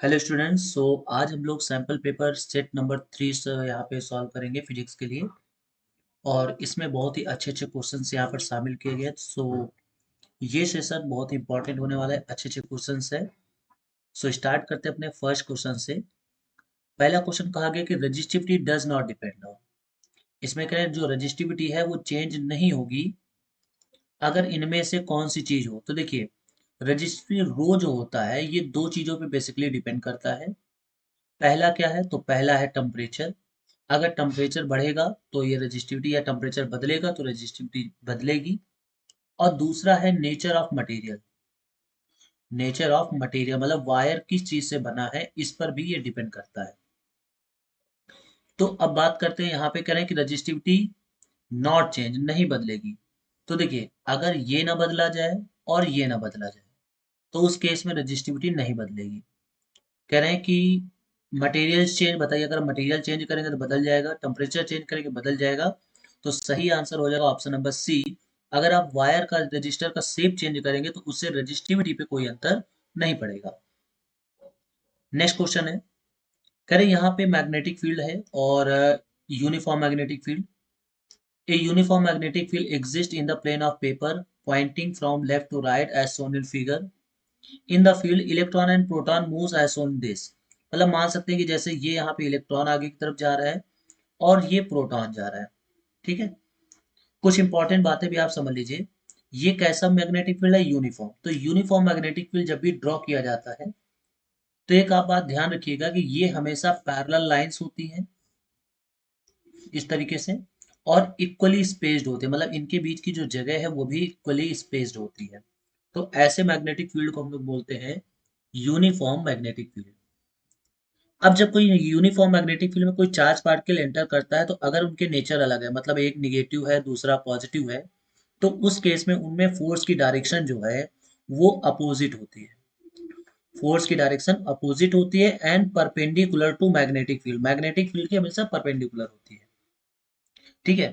Hello students. आज हम लोग सैम्पल पेपर सेट नंबर 3 से यहाँ पे सॉल्व करेंगे फिजिक्स के लिए। और इसमें बहुत ही अच्छे अच्छे क्वेश्चंस यहाँ पर शामिल किए गए। ये सेशन बहुत ही इंपॉर्टेंट होने वाला है, अच्छे अच्छे क्वेश्चंस है। स्टार्ट करते हैं अपने फर्स्ट क्वेश्चन से। पहला क्वेश्चन कहा गया कि resistivity does not depend on. इसमें कह रहे हैं जो रजिस्टिविटी है वो चेंज नहीं होगी अगर इनमें से कौन सी चीज हो। तो देखिए, रजिस्ट्री रो जो होता है ये दो चीजों पे बेसिकली डिपेंड करता है। पहला क्या है? तो पहला है टेम्परेचर। अगर टेम्परेचर बढ़ेगा तो ये रजिस्टिविटी, या टेम्परेचर बदलेगा तो रजिस्टिविटी बदलेगी। और दूसरा है nature of material. Nature of material मतलब वायर किस चीज से बना है, इस पर भी ये डिपेंड करता है। तो अब बात करते हैं, यहाँ पे कह रहे हैं कि रजिस्टिविटी नॉट चेंज, नहीं बदलेगी। तो देखिए, अगर ये ना बदला जाए और ये ना बदला जाए तो उस केस में रजिस्टिविटी नहीं बदलेगी। कह रहे हैं कि मटेरियल चेंज बताइए, अगर मटेरियल चेंज करेंगे तो बदल जाएगा, टेम्परेचर चेंज करेंगे बदल जाएगा। तो सही आंसर हो जाएगा ऑप्शन नंबर सी। अगर आप वायर का रजिस्टर का शेप चेंज करेंगे तो उससे रजिस्टिविटी पे कोई अंतर नहीं पड़ेगा। नेक्स्ट क्वेश्चन है, कह रहे यहाँ पे मैग्नेटिक फील्ड है और uniform magnetic field. A uniform magnetic field exists in the plane of paper pointing from left to right as shown in figure. In the field, electron and proton moves as shown in this. मतलब मान सकते हैं कि जैसे ये यहाँ पे electron आगे की तरफ जा रहा है और ये प्रोटॉन जा रहा है। ठीक है, कुछ इंपॉर्टेंट बातें भी आप समझ लीजिए। ये कैसा मैग्नेटिक फील्ड है? यूनिफॉर्म। तो यूनिफॉर्म मैग्नेटिक फील्ड जब भी ड्रॉ किया जाता है तो एक आप बात ध्यान रखिएगा कि ये हमेशा पैरेलल लाइंस होती हैं इस तरीके से, और इक्वली स्पेस्ड होते हैं, मतलब इनके बीच की जो जगह है वो भी इक्वली स्पेस्ड होती है। तो ऐसे मैग्नेटिक फील्ड को हम लोग बोलते हैं यूनिफॉर्म मैग्नेटिक फील्ड। अब जब कोई यूनिफॉर्म मैग्नेटिक फील्ड में कोई चार्ज पार्टिकल एंटर करता है तो अगर उनके नेचर अलग है, मतलब एक निगेटिव है दूसरा पॉजिटिव है, तो उस केस में उनमें फोर्स की डायरेक्शन जो है वो अपोजिट होती है। फोर्स की डायरेक्शन अपोजिट होती है and perpendicular to magnetic field. Magnetic field की हमेशा परपेंडिकुलर होती है। ठीक है,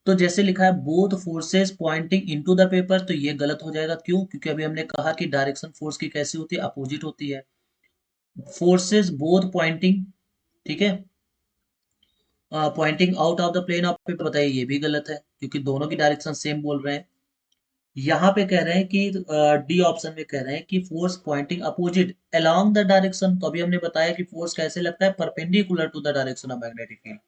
तो जैसे लिखा है both forces pointing into the paper, तो ये गलत हो जाएगा। क्यों? क्योंकि अभी हमने कहा कि डायरेक्शन फोर्स की कैसी होती है? अपोजिट होती है। फोर्सेस बोथ पॉइंटिंग, ठीक है, pointing out of the plane of paper, बताइए ये भी गलत है क्योंकि दोनों की डायरेक्शन सेम बोल रहे हैं। यहाँ पे कह रहे हैं कि डी ऑप्शन में कह रहे हैं कि force pointing opposite along the direction. तो अभी हमने बताया कि फोर्स कैसे लगता है? Perpendicular to the direction of magnetic field.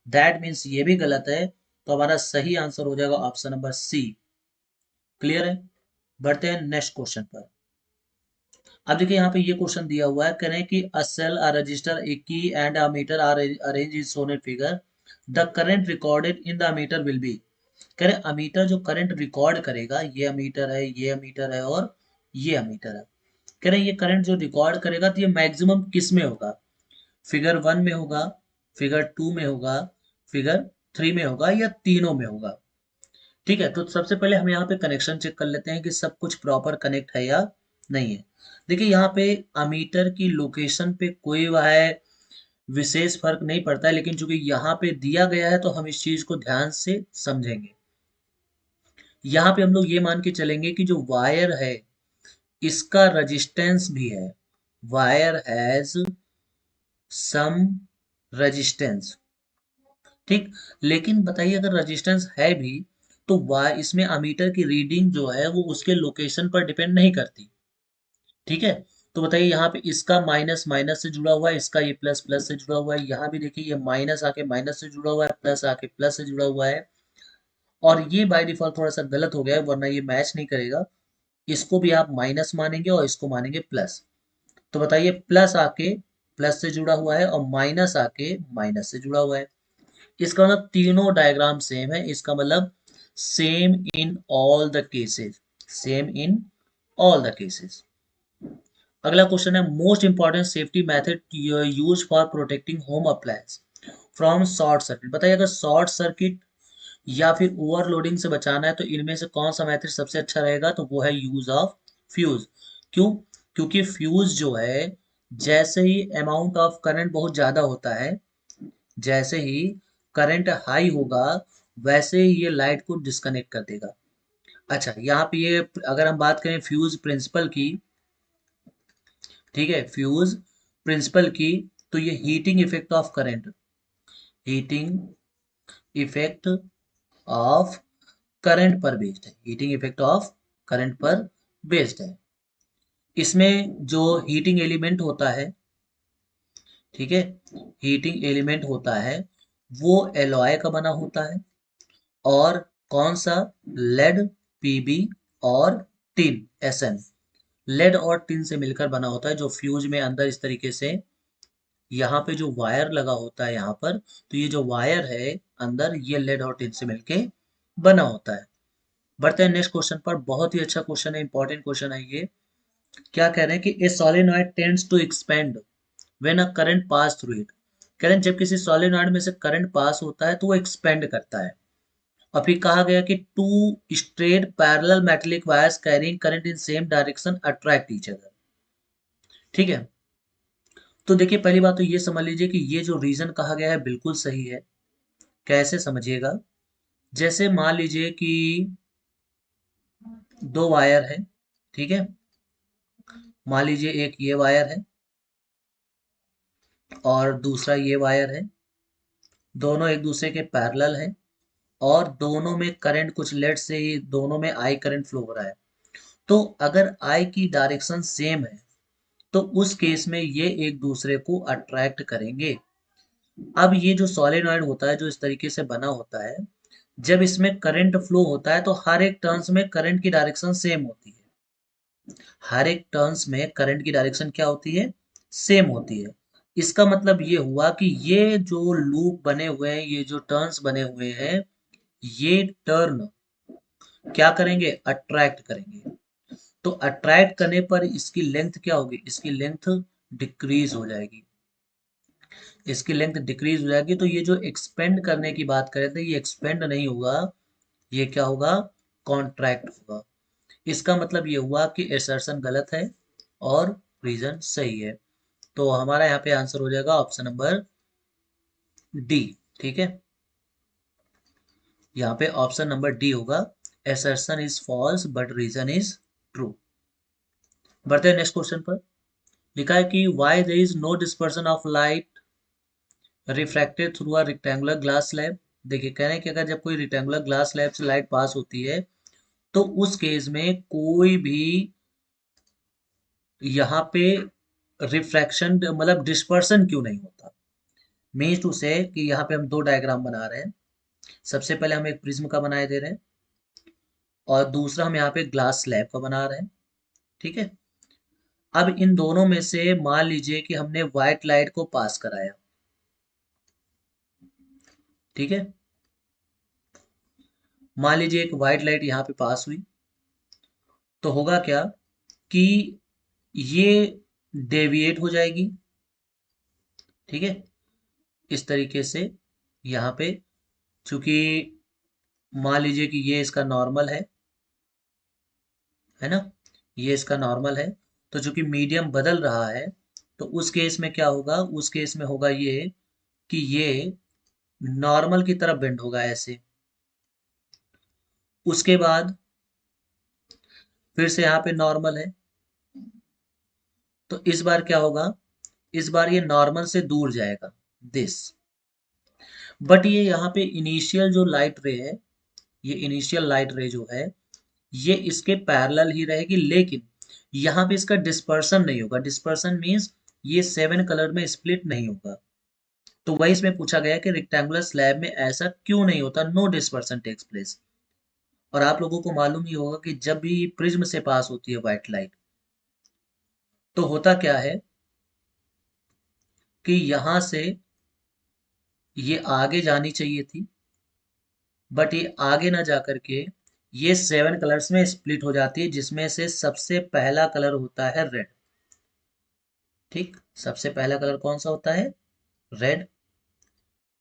That means ये भी गलत है। तो हमारा सही आंसर हो जाएगा ऑप्शन नंबर सी। क्लियर है? बढ़ते हैं नेक्स्ट क्वेश्चन पर। अब देखिए, यहाँ पे ये क्वेश्चन दिया हुआ है, करें कि अ cell, a resistor, a key and a meter are arrange is shown in figure. The current recorded in the ammeter will be. करें अमीटर जो करंट रिकॉर्ड करेगा, ये अमीटर है, ये अमीटर है और ये अमीटर है। कह रहे हैं ये करंट जो रिकॉर्ड करेगा तो ये मैक्सिमम किस में होगा? फिगर 1 में होगा, फिगर 2 में होगा, फिगर 3 में होगा, या तीनों में होगा? ठीक है, तो सबसे पहले हम यहाँ पे कनेक्शन चेक कर लेते हैं कि सब कुछ प्रॉपर कनेक्ट है या नहीं है। देखिए, यहाँ पे अमीटर की लोकेशन पे कोई वह है विशेष फर्क नहीं पड़ता है, लेकिन चूंकि यहाँ पे दिया गया है तो हम इस चीज को ध्यान से समझेंगे। यहाँ पे हम लोग ये मान के चलेंगे कि जो वायर है इसका रेजिस्टेंस भी है। Wire has some resistance. ठीक, लेकिन बताइए अगर रेजिस्टेंस है भी तो वाई इसमें अमीटर की रीडिंग जो है वो उसके लोकेशन पर डिपेंड नहीं करती। ठीक है, तो बताइए यहाँ पे इसका माइनस माइनस से जुड़ा हुआ है, इसका ये प्लस प्लस से जुड़ा हुआ है, यहाँ भी देखिए ये माइनस आके माइनस से जुड़ा हुआ है, प्लस आके प्लस से जुड़ा हुआ है। और ये बाय डिफॉल्ट थोड़ा सा गलत हो गया है, वरना ये मैच नहीं करेगा। इसको भी आप माइनस मानेंगे और इसको मानेंगे प्लस। तो बताइए प्लस आके प्लस से जुड़ा हुआ है और माइनस आके माइनस से जुड़ा हुआ है। इसका मतलब तीनों डायग्राम सेम है, इसका मतलब same in all the cases. Same in all the cases. अगला क्वेश्चन है, most important safety method use for protecting home appliance from short circuit. बताइए अगर शॉर्ट सर्किट या फिर ओवरलोडिंग से बचाना है तो इनमें से कौन सा मेथड सबसे अच्छा रहेगा? तो वो है यूज ऑफ फ्यूज। क्यों? क्योंकि फ्यूज जो है, जैसे ही अमाउंट ऑफ करंट बहुत ज्यादा होता है, जैसे ही करंट हाई होगा, वैसे ही ये लाइट को डिस्कनेक्ट कर देगा। अच्छा, यहाँ पे ये अगर हम बात करें फ्यूज प्रिंसिपल की, ठीक है, फ्यूज प्रिंसिपल की, तो ये heating effect of current, heating effect of current पर बेस्ड है, हीटिंग इफेक्ट ऑफ करंट पर बेस्ड है। इसमें जो हीटिंग एलिमेंट होता है, ठीक है, हीटिंग एलिमेंट होता है वो एलॉय का बना होता है, और कौन सा, लेड, पीबी और टिन, एसएन, लेड और टिन से मिलकर बना होता है, जो फ्यूज में अंदर इस तरीके से यहाँ पे जो वायर लगा होता है यहाँ पर, तो ये जो वायर है अंदर, ये लेड और टिन से मिलके बना होता है। बढ़ते हैं नेक्स्ट क्वेश्चन पर, बहुत ही अच्छा क्वेश्चन है, इंपॉर्टेंट क्वेश्चन है ये। क्या कह रहे हैं कि a solenoid tends to expand when a current pass through it. कह रहे हैं जब किसी सोलेनॉइड में से करंट पास होता है तो वो एक्सपेंड करता है। और फिर कहा गया कि two straight parallel metallic wires carrying current in same direction attract each other. ठीक है, तो देखिए पहली बात तो ये समझ लीजिए कि ये जो रीजन कहा गया है बिल्कुल सही है। कैसे समझिएगा, जैसे मान लीजिए कि दो वायर है, ठीक है, मान लीजिए एक ये वायर है और दूसरा ये वायर है, दोनों एक दूसरे के पैरेलल हैं, और दोनों में करंट कुछ, लेट से ही दोनों में आई करंट फ्लो हो रहा है। तो अगर आई की डायरेक्शन सेम है तो उस केस में ये एक दूसरे को अट्रैक्ट करेंगे। अब ये जो सोलेनॉइड होता है जो इस तरीके से बना होता है, जब इसमें करंट फ्लो होता है तो हर एक टर्न्स में करंट की डायरेक्शन सेम होती है, हर एक टर्न्स में करंट की डायरेक्शन क्या होती है, सेम होती है। इसका मतलब ये हुआ कि ये जो लूप बने हुए हैं, ये जो टर्न्स बने हुए हैं, ये टर्न क्या करेंगे, अट्रैक्ट करेंगे। तो अट्रैक्ट करने पर इसकी लेंथ क्या होगी, इसकी लेंथ डिक्रीज हो जाएगी, इसकी लेंथ डिक्रीज हो जाएगी। तो ये जो एक्सपेंड करने की बात कर रहे थे, ये एक्सपेंड नहीं होगा, ये क्या होगा, कॉन्ट्रैक्ट होगा। इसका मतलब ये हुआ कि एसर्शन गलत है और रीजन सही है। तो हमारा यहाँ पे आंसर हो जाएगा ऑप्शन नंबर डी। ठीक है, यहाँ पे ऑप्शन नंबर डी होगा, assertion is false but reason is true. बढ़ते हैं नेक्स्ट क्वेश्चन पर। लिखा है कि why there is no dispersion of light refracted through a rectangular glass slab. देखिए कह रहे हैं कि अगर जब कोई रेक्टेंगुलर ग्लास स्लैब से लाइट पास होती है तो उस केस में कोई भी यहाँ पे रिफ्रैक्शन मतलब डिस्पर्सन क्यों नहीं होता। मीन्स टू से कि यहाँ पे हम दो डायग्राम बना रहे हैं, सबसे पहले हम एक प्रिज्म का बनाए दे रहे हैं और दूसरा हम यहाँ पे ग्लास स्लैब का बना रहे हैं। ठीक है, अब इन दोनों में से मान लीजिए कि हमने व्हाइट लाइट को पास कराया। ठीक है, मान लीजिए एक व्हाइट लाइट यहाँ पे पास हुई, तो होगा क्या कि ये डेविएट हो जाएगी। ठीक है, इस तरीके से यहाँ पे, चूंकि मान लीजिए कि ये इसका नॉर्मल है ना, ये इसका नॉर्मल है, तो चूंकि मीडियम बदल रहा है तो उस केस में क्या होगा, उस केस में होगा ये कि ये नॉर्मल की तरफ बेंड होगा ऐसे। उसके बाद फिर से यहाँ पे नॉर्मल है, तो इस बार क्या होगा, इस बार ये नॉर्मल से दूर जाएगा, दिस। बट ये यहाँ पे इनिशियल जो लाइट रे है, ये इनिशियल लाइट रे जो है ये इसके पैरेलल ही रहेगी, लेकिन यहाँ पे इसका डिस्पर्सन नहीं होगा। डिस्पर्सन मीन्स ये 7 कलर में स्प्लिट नहीं होगा। तो वही इसमें पूछा गया कि रेक्टेंगुलर स्लैब में ऐसा क्यों नहीं होता, नो डिस्पर्सन टेक्स प्लेस। और आप लोगों को मालूम ही होगा कि जब भी प्रिज्म से पास होती है व्हाइट लाइट, तो होता क्या है कि यहां से ये आगे जानी चाहिए थी, बट ये आगे ना जा करके ये 7 कलर्स में स्प्लिट हो जाती है, जिसमें से सबसे पहला कलर होता है रेड। ठीक, सबसे पहला कलर कौन सा होता है, रेड।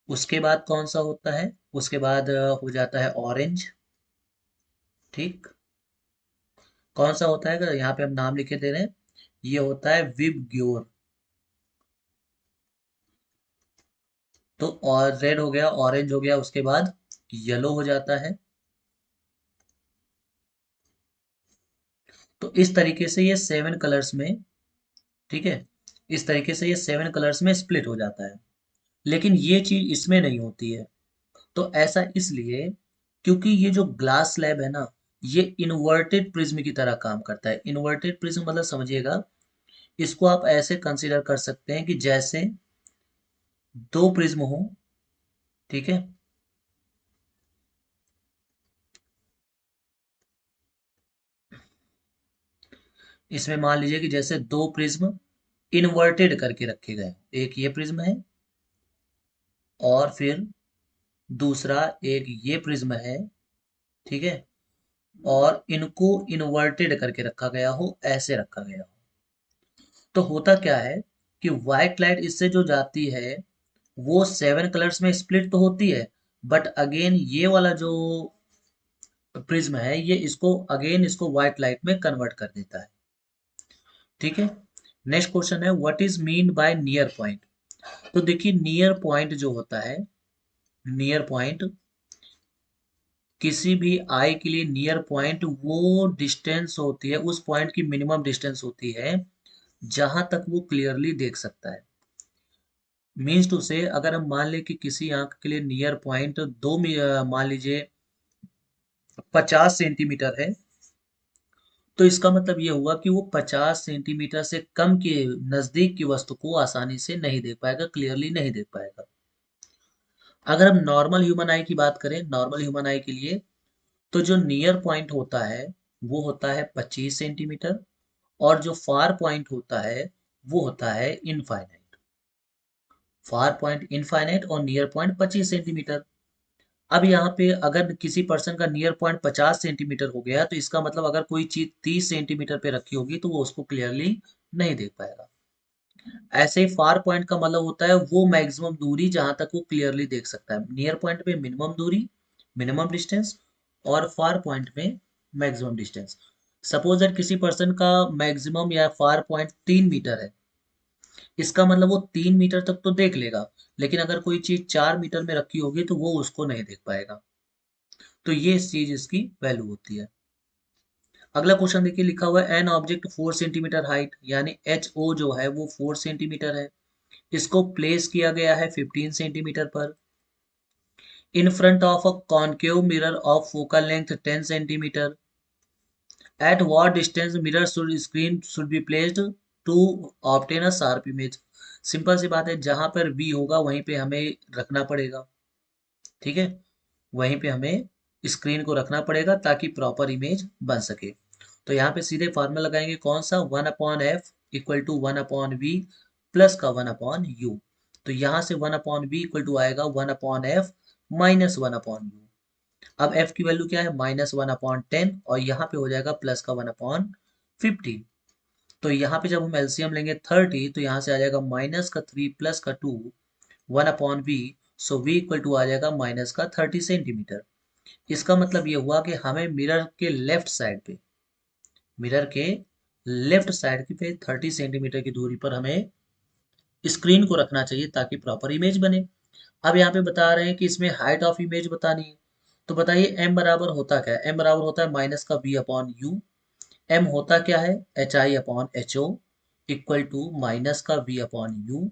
उसके बाद कौन सा होता है, उसके बाद हो जाता है ऑरेंज। ठीक, कौन सा होता है, अगर यहाँ पे हम नाम लिखे दे रहे हैं, ये होता है विब ग्योर। तो और रेड हो गया, ऑरेंज हो गया, उसके बाद येलो हो जाता है। तो इस तरीके से ये 7 कलर्स में, ठीक है, इस तरीके से ये 7 कलर्स में स्प्लिट हो जाता है। लेकिन ये चीज इसमें नहीं होती है। तो ऐसा इसलिए क्योंकि ये जो ग्लास स्लैब है ना, ये इन्वर्टेड प्रिज्म की तरह काम करता है। इन्वर्टेड प्रिज्म मतलब समझिएगा, इसको आप ऐसे कंसीडर कर सकते हैं कि जैसे दो प्रिज्म हो, ठीक है। इसमें मान लीजिए कि जैसे दो प्रिज्म इन्वर्टेड करके रखे गए, एक ये प्रिज्म है और फिर दूसरा एक ये प्रिज्म है, ठीक है। और इनको इन्वर्टेड करके रखा गया हो, ऐसे रखा गया हो। तो होता क्या है कि व्हाइट लाइट इससे जो जाती है वो 7 कलर्स में स्प्लिट तो होती है, बट अगेन ये वाला जो प्रिज्म है ये इसको अगेन इसको व्हाइट लाइट में कन्वर्ट कर देता है, ठीक है। नेक्स्ट क्वेश्चन है what is mean by near point. तो देखिए नियर पॉइंट जो होता है, नियर पॉइंट किसी भी आई के लिए नियर पॉइंट वो डिस्टेंस होती है, उस पॉइंट की मिनिमम डिस्टेंस होती है जहां तक वो क्लियरली देख सकता है। मीन्स टू से अगर हम मान लें कि किसी आंख के लिए नियर पॉइंट मान लीजिए 50 सेंटीमीटर है, तो इसका मतलब ये हुआ कि वो 50 सेंटीमीटर से कम के नजदीक की वस्तु को आसानी से नहीं देख पाएगा, क्लियरली नहीं देख पाएगा। अगर हम नॉर्मल ह्यूमन आई की बात करें, नॉर्मल ह्यूमन आई के लिए, तो जो नियर पॉइंट होता है वो होता है 25 सेंटीमीटर, और जो फार पॉइंट होता है वो होता है इनफाइनाइट। फार पॉइंट इनफाइनाइट और नियर पॉइंट 25 सेंटीमीटर। अब यहाँ पे अगर किसी पर्सन का नियर पॉइंट 50 सेंटीमीटर हो गया, तो इसका मतलब अगर कोई चीज 30 सेंटीमीटर पे रखी होगी तो वो उसको क्लियरली नहीं देख पाएगा। ऐसे ही फार पॉइंट का मतलब होता है वो मैक्सिमम दूरी जहां तक वो क्लियरली देख सकता है। नियर पॉइंट पे मिनिमम दूरी, मिनिमम डिस्टेंस, और फार पॉइंट में मैक्सिमम डिस्टेंस। सपोज दैट किसी पर्सन का मैक्सिमम या फार पॉइंट 3 मीटर है, इसका मतलब वो 3 मीटर तक तो देख लेगा, लेकिन अगर कोई चीज 4 मीटर में रखी होगी तो वो उसको नहीं देख पाएगा। तो ये इस चीज इसकी वैल्यू होती है। अगला क्वेश्चन देखिए, लिखा हुआ है एन ऑब्जेक्ट 4 सेंटीमीटर हाइट, यानी एच ओ जो है वो 4 सेंटीमीटर है। इसको प्लेस किया गया है 15 सेंटीमीटर पर, in front of a concave mirror of focal length 10 centimetre. At what distance mirror should screen should be placed to obtain a sharp image. Simple सी बात है, जहां पर बी होगा वहीं पे हमें रखना पड़ेगा, ठीक है। वहीं पे हमें स्क्रीन को रखना पड़ेगा ताकि प्रॉपर इमेज बन सके। तो यहाँ पे सीधे फार्मूला लगाएंगे, कौन सा, 1/f equal to 1/v plus का 1/u। तो यहाँ से 1/v इक्वल टू आएगा 1/f माइनस 1/u। अब f की वैल्यू क्या है, -1/10, और यहाँ पे हो जाएगा प्लस का 1/15। तो यहाँ पे जब हम एलसीएम लेंगे 30, तो यहाँ से आ जाएगा -3 प्लस का 2 1/v। So v equal to आ जाएगा माइनस का 30 सेंटीमीटर। इसका मतलब ये हुआ कि हमें मिरर के लेफ्ट साइड की पे 30 सेंटीमीटर की दूरी पर हमें स्क्रीन को रखना चाहिए ताकि प्रॉपर इमेज बने। अब यहाँ पे बता रहे हैं कि इसमें हाइट ऑफ इमेज बतानी है। तो बताइए m बराबर होता क्या है, m बराबर होता है माइनस का v अपॉन यू। m होता क्या है, H I upon H O equal to minus का v upon U.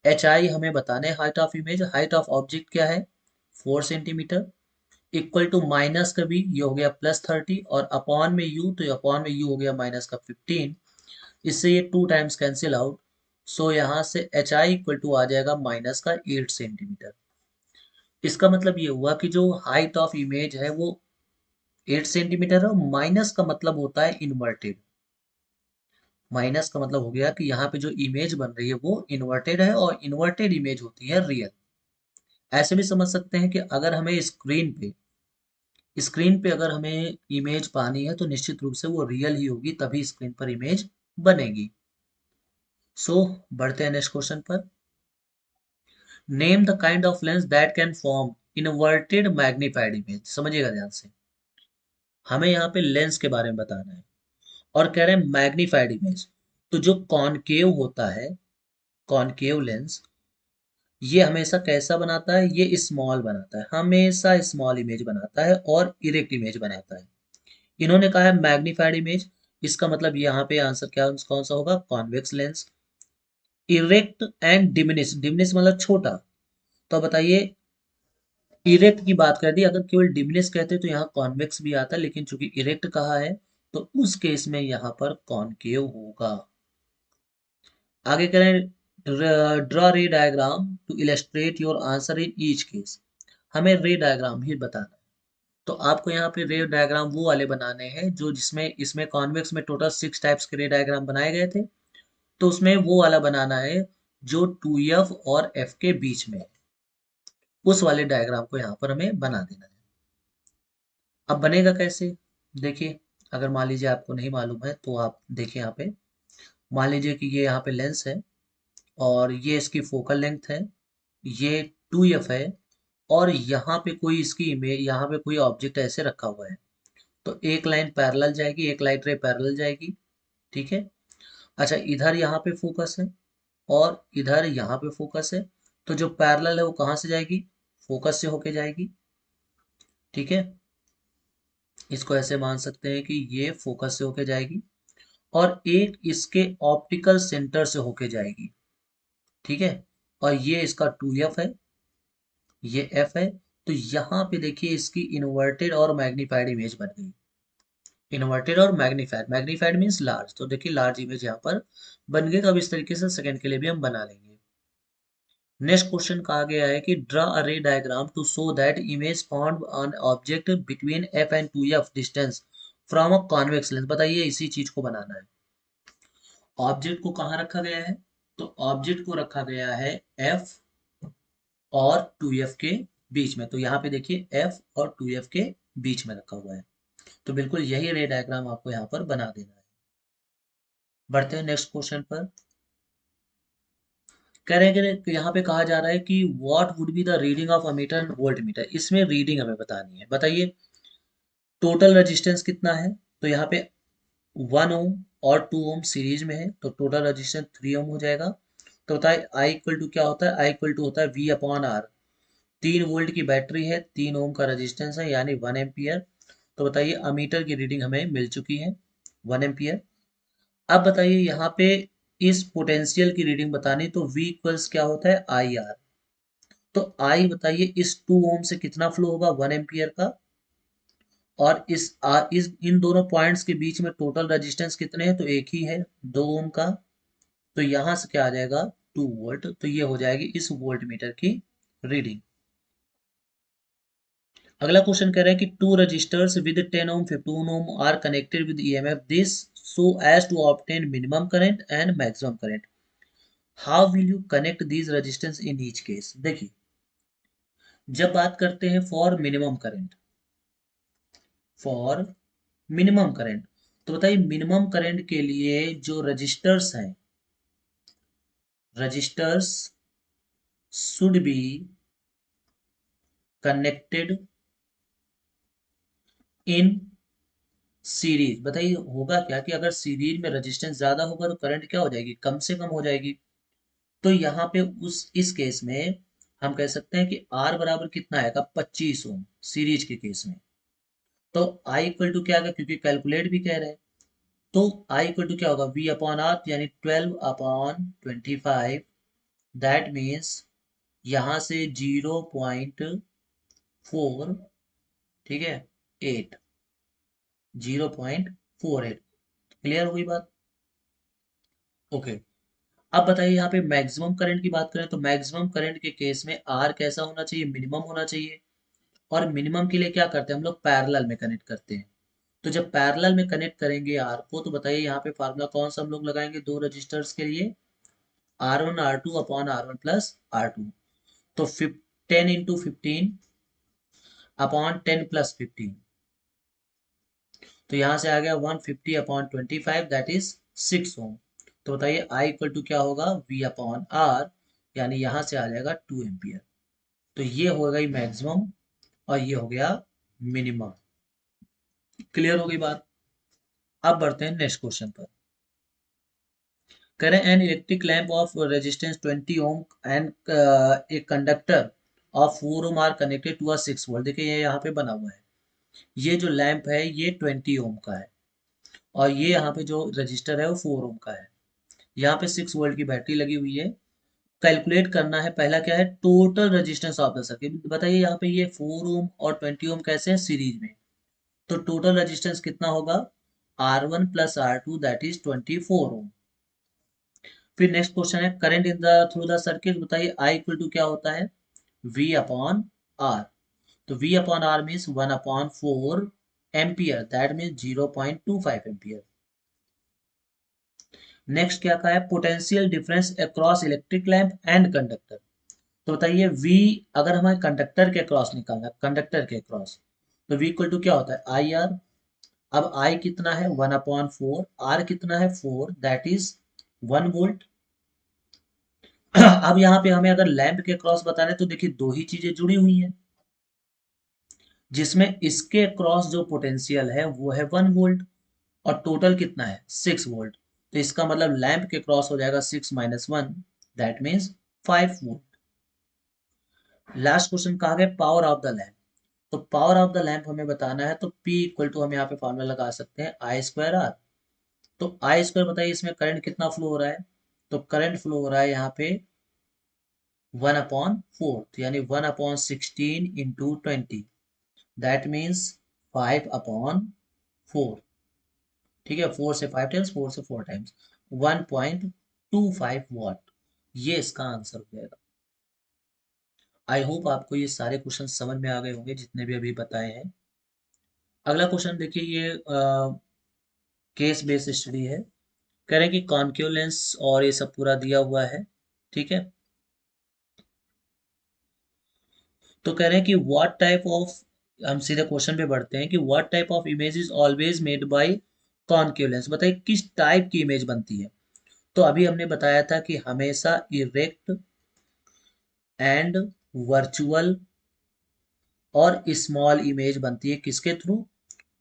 H I हमें बताने height of image, height of object क्या है 4 सेंटीमीटर, इक्वल टू माइनस का भी, ये हो गया +30, और अपॉन में यू, तो अपॉन में यू हो गया माइनस का 15। इससे ये 2 टाइम्स कैंसिल आउट। सो यहाँ से एच आई इक्वल टू आ जाएगा माइनस का 8 सेंटीमीटर। इसका मतलब ये हुआ कि जो हाइट ऑफ इमेज है वो 8 सेंटीमीटर है। माइनस का मतलब होता है इन्वर्टेड। माइनस का मतलब हो गया कि यहाँ पे जो इमेज बन रही है वो इन्वर्टेड है, और इन्वर्टेड इमेज होती है रियल। ऐसे भी समझ सकते हैं कि अगर हमें स्क्रीन पे अगर हमें इमेज पानी है तो निश्चित रूप से वो रियल ही होगी, तभी स्क्रीन पर इमेज बनेगी। सो बढ़ते हैं नेक्स्ट क्वेश्चन पर। Name the kind of lens that can form inverted magnified image. समझिएगा ध्यान से, हमें यहाँ पे लेंस के बारे में बताना है और कह रहे हैं मैग्नीफाइड इमेज। तो जो कॉनकेव होता है, कॉनकेव लेंस, ये हमेशा कैसा बनाता है, ये स्मॉल बनाता है, हमेशा स्मॉल इमेज बनाता है और इरेक्ट इमेज बनाता है। इन्होंने कहा है मैग्नीफाइड इमेज, इसका मतलब यहाँ पे आंसर क्या कौन सा होगा, convex lens. Erect and diminish, diminish मतलब छोटा। तो बताइए, इरेक्ट की बात कर दी, अगर केवल डिमिनिश कहते तो यहाँ कॉन्वेक्स भी आता, लेकिन चूंकि इरेक्ट कहा है तो उस केस में यहाँ पर कॉनकेव होगा। आगे करें, draw ray diagram to illustrate your answer in each case. हमें रे डायग्राम ही बताना है, तो आपको यहाँ पे रे डायग्राम वो वाले बनाने हैं जो जिसमें इसमें कॉन्वेक्स में टोटल 6 टाइप्स के रे डायग्राम बनाए गए थे, तो उसमें वो वाला बनाना है जो 2f और f के बीच में है। उस वाले डायग्राम को यहाँ पर हमें बना देना है। अब बनेगा कैसे, देखिए, अगर मान लीजिए आपको नहीं मालूम है तो आप देखिए यहाँ पे, मान लीजिए कि ये यहाँ पे लेंस है और ये इसकी फोकल लेंथ है, ये 2f है, और यहाँ पे कोई इसकी इमेज, यहाँ पे कोई ऑब्जेक्ट ऐसे रखा हुआ है, तो एक लाइन पैरेलल जाएगी, एक लाइट रे पैरेलल जाएगी, ठीक है। अच्छा, इधर यहाँ पे फोकस है और इधर यहाँ पे फोकस है, तो जो पैरेलल है वो कहाँ से जाएगी, फोकस से होके जाएगी, ठीक है। इसको ऐसे मान सकते हैं कि ये फोकस से होके जाएगी और एक इसके ऑप्टिकल सेंटर से होके जाएगी, ठीक है। और ये इसका 2f है, ये f है, तो यहाँ पे देखिए इसकी इन्वर्टेड और मैग्नीफाइड इमेज बन गई। इन्वर्टेड और मैग्नीफाइड, मैग्नीफाइड मीन्स लार्ज, तो देखिए लार्ज इमेज यहाँ पर बन गई। तो अब इस तरीके से सेकंड के लिए भी हम बना लेंगे। नेक्स्ट क्वेश्चन कहा गया है कि draw a ray diagram to show that image found on object between f and 2f distance from a convex lens. बताइए, इसी चीज को बनाना है। ऑब्जेक्ट को कहाँ रखा गया है, तो ऑब्जेक्ट को रखा गया है f और 2f के बीच में, तो यहाँ पे देखिए f और 2f के बीच में रखा हुआ है, तो बिल्कुल यही रे डायग्राम आपको यहाँ पर बना देना है। बढ़ते हैं नेक्स्ट क्वेश्चन पर। कह रहे हैं कि यहाँ पे कहा जा रहा है कि what would be the reading of ammeter and volt meter. इसमें रीडिंग हमें बतानी है। बताइए, टोटल रेजिस्टेंस कितना है, तो यहाँ पे 1 ओम और 2 ओम सीरीज में है, तो टोटल रेजिस्टेंस 3 ओम हो जाएगा। तो बताइए आई इक्वल टू क्या होता है, आई इक्वल टू होता है वी अपॉन आर। 3 वोल्ट की बैटरी है, 3 ओम का रेजिस्टेंस है, यानी 1 एम्पियर। तो बताइए अमीटर की रीडिंग हमें मिल चुकी है 1 एम्पियर। अब बताइए यहाँ पे इस पोटेंशियल की रीडिंग बतानी, तो V इक्वल्स क्या होता है, आई आर। तो I बताइए इस 2 ओम से कितना फ्लो होगा, 1 एम्पियर का, और इस इन दोनों पॉइंट्स के बीच में टोटल रेजिस्टेंस कितने हैं, तो एक ही है, 2 ओम का। तो यहां से क्या आ जाएगा, 2 वोल्ट। तो ये हो जाएगी इस वोल्ट मीटर की रीडिंग। अगला क्वेश्चन कह रहे हैं कि two resistors with 10 ohm 15 ohm are connected with EMF this so as to obtain minimum current and maximum current. How will you connect these resistance in each case. देखिए, जब बात करते हैं for minimum current, for minimum current, तो बताइए minimum current के लिए जो रजिस्टर्स हैं, resistors should be connected in series. बताइए होगा क्या कि अगर सीरीज में रेजिस्टेंस ज्यादा होगा तो करंट क्या हो जाएगी, कम से कम हो जाएगी। तो यहाँ पे उस इस केस में हम कह सकते हैं कि R बराबर कितना आएगा, 25 ओम सीरीज के केस में। तो I इक्वल टू क्या आएगा, क्योंकि कैलकुलेट भी कह रहे हैं, तो I इक्वल टू क्या होगा, V अपॉन आर, यानी 12/25। दैट मीन्स यहाँ से 0.4, ठीक है, 8, 0.48। क्लियर हो गई बात, ओके। अब बताइए यहाँ पे मैक्सिमम करंट की बात करें, तो मैक्सिमम करंट के केस में आर कैसा होना चाहिए, मिनिमम होना चाहिए। और मिनिमम के लिए क्या करते हैं हम लोग, पैरेलल में कनेक्ट करते हैं। तो जब पैरेलल में कनेक्ट करेंगे आर को, तो बताइए यहाँ पे फार्मूला कौन सा हम लोग लगाएंगे दो रजिस्टर्स के लिए, R1 R2 upon R1 + R2। तो 10 × 15 अपॉन 10 + 15, तो यहाँ से आ गया 150/25, दैट इज 6 ओम। तो बताइए आई इक्वल टू क्या होगा, V अपॉन आर, यानी यहाँ से आ जाएगा 2 एम्पियर। तो ये हो गई मैक्सिमम और ये हो गया मिनिमम। क्लियर हो गई बात। अब बढ़ते हैं नेक्स्ट क्वेश्चन पर। करें an electric lamp of resistance 20 ohm and a conductor of 4 ohm are connected to a 6 volt. देखिए ये यहाँ पे बना हुआ है, ये जो लैंप है ये 20 ओम का है और ये यहाँ पे जो रजिस्टर है वो 4 ओम का है। यहाँ पे 6 वोल्ट की बैटरी लगी हुई है। कैलकुलेट करना है, पहला क्या है, total resistance of the circuit. बताइए यहाँ पे ये 4 ओम और 20 ओम कैसे हैं, सीरीज में, तो टोटल रेजिस्टेंस कितना होगा, R1 plus R2 that is 24 ओम। फिर नेक्स्ट क्वेश्चन है, current in the through the circuit. बताइए I इक्वल टू क्या होता है, V अपॉन R। तो V upon R means 1 upon 4 ampere, that means 0.25 ampere. Next क्या कहा है, potential difference across electric lamp and conductor. तो बताइए V, अगर हमें कंडक्टर के क्रॉस निकालना है, कंडक्टर के क्रॉस, तो V इक्वल टू क्या होता है, आई आर। अब I कितना है, 1/4, R कितना है 4, दैट इज 1 वोल्ट। अब यहाँ पे हमें अगर लैंप के क्रॉस बताना है तो देखिए दो ही चीजें जुड़ी हुई हैं, जिसमें इसके क्रॉस जो पोटेंशियल है वो है 1 वोल्ट, और टोटल कितना है 6 वोल्ट। तो इसका मतलब लैंप के क्रॉस हो जाएगा 6 - 1, that means 5 volt. Last question कहा गया पावर ऑफ द लैंप। तो पावर ऑफ द लैंप हमें बताना है, तो P इक्वल टू हम यहाँ पे फॉर्मूला लगा सकते हैं I²R। तो आई स्क्वायर बताइए इसमें करंट कितना फ्लो हो रहा है, तो करंट फ्लो हो रहा है यहाँ पे 1/4, तो यानी 1/16 × 20, दैट मीन्स 5/4। ठीक है, 4 से 5 टाइम्स, 4 से 4 टाइम्स, 1.25 वाट। ये इसका आंसर हो जाएगा। आई होप आपको ये सारे क्वेश्चन समझ में आ गए होंगे जितने भी अभी बताए हैं। अगला क्वेश्चन देखिए, ये केस बेस्ड स्टडी है। कह रहे हैं कि कॉन्केव लेंस और ये सब पूरा दिया हुआ है, ठीक है। तो कह रहे हैं कि व्हाट टाइप ऑफ, हम सीधे क्वेश्चन पे बढ़ते हैं कि what type of image is always made by concave lens. बताइए किस टाइप की इमेज बनती है। तो अभी हमने बताया था कि हमेशा इरेक्ट एंड वर्चुअल और स्मॉल इमेज बनती है किसके थ्रू,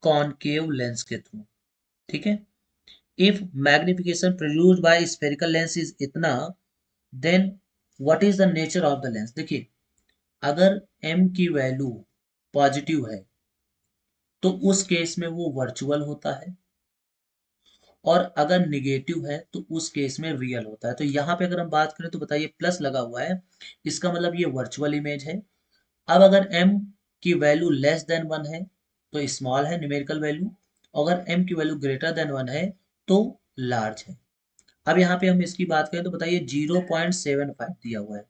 कॉन्केव लेंस के थ्रू, ठीक है। If magnification produced by spherical lens is इतना, then what is the nature of the lens. देखिए अगर m की वैल्यू पॉजिटिव है तो उस केस में वो वर्चुअल होता है, और अगर निगेटिव है तो उस केस में रियल होता है। तो यहाँ पे अगर हम बात करें तो बताइए प्लस लगा हुआ है, इसका मतलब ये वर्चुअल इमेज है। अब अगर m की वैल्यू लेस देन 1 है तो स्मॉल है न्यूमेरिकल वैल्यू, अगर m की वैल्यू ग्रेटर देन 1 है तो लार्ज है। अब यहाँ पे हम इसकी बात करें तो बताइए 0.75 दिया हुआ है,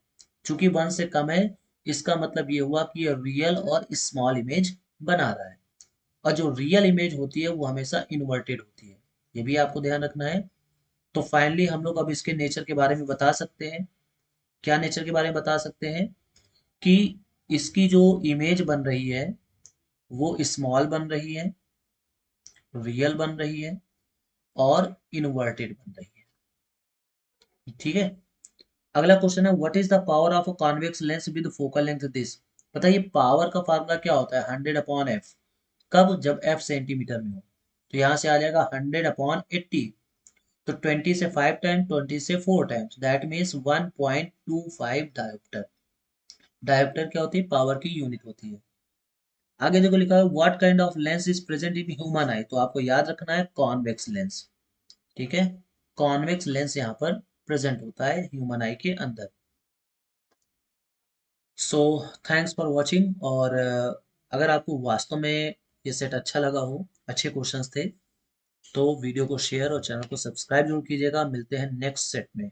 चूंकि 1 से कम है, इसका मतलब ये हुआ कि ये रियल और स्मॉल इमेज बना रहा है। और जो रियल इमेज होती है वो हमेशा इन्वर्टेड होती है, ये भी आपको ध्यान रखना है। तो फाइनली हम लोग अब इसके नेचर के बारे में बता सकते हैं। क्या नेचर के बारे में बता सकते हैं, कि इसकी जो इमेज बन रही है वो स्मॉल बन रही है, रियल बन रही है, और इन्वर्टेड बन रही है, ठीक है। अगला क्वेश्चन है what is the power of a convex lens with focal length this. बताइए पावर का फार्मूला क्या होता है, 100/f। कब, जब f सेंटीमीटर में हो। तो यहाँ से आ जाएगा 100/80। तो 20 से 5 टाइम, 20 से 4 times, that means 1.25 dioptre. Dioptre क्या होती है, पावर की यूनिट होती है। आगे देखो लिखा है what kind of lens is present in human आई। तो आपको याद रखना है कॉन्वेक्स लेंस, ठीक है। कॉन्वेक्स लेंस यहाँ पर प्रेजेंट होता है ह्यूमन आई के अंदर। So thanks for watching. और अगर आपको वास्तव में ये सेट अच्छा लगा हो, अच्छे क्वेश्चंस थे, तो वीडियो को शेयर और चैनल को सब्सक्राइब जरूर कीजिएगा। मिलते हैं नेक्स्ट सेट में।